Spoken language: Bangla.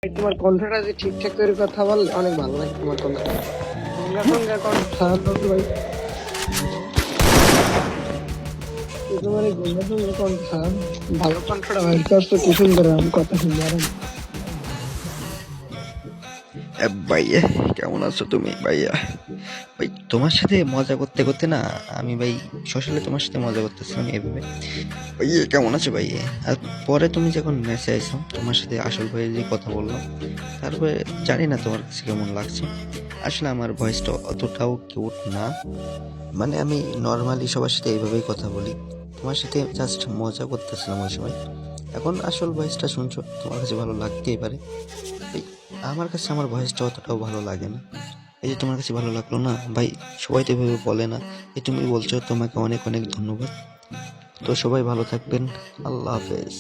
তোমার কণ্ঠটা যে ঠিকঠাক করে কথা বললে অনেক ভালো লাগে তোমার কণ্ঠটা। গঙ্গা গঙ্গা কণ্ঠ ভাই, তোমার এই গঙ্গা গঙ্গা কণ্ঠ ভালো কণ্ঠটা ভাই করছো, কি সুন্দর কথা শুনবে আর ভাইয়া, কেমন আছো তুমি ভাইয়া? ভাই, তোমার সাথে মজা করতে করতে না, আমি ভাই সকালে তোমার সাথে মজা করতেছিলাম এভাবে। ভাইয়া কেমন আছো ভাইয়া? আর পরে তুমি যখন মেসে আইছো, তোমার সাথে আসল ভাইয়ে যে কথা বললাম, তারপরে জানি না তোমার কাছে কেমন লাগছে। আসলে আমার ভয়েসটা অতটাও কিউট না, মানে আমি নর্মালি সবার সাথে এইভাবেই কথা বলি। তোমার সাথে জাস্ট মজা করতেছিলাম ওই সময়। এখন আসল ভয়েসটা শুনছো, তোমার কাছে ভালো লাগতেই পারে। এই, আমার কাছে আমার ভয়েসটা অতটাও ভালো লাগে না। এই যে তোমার কাছে ভালো লাগলো না ভাই, সবাই তো এভাবে বলে না। এই তুমি বলছো, তোমাকে অনেক অনেক ধন্যবাদ। তো সবাই ভালো থাকবেন। আল্লাহ হাফেজ।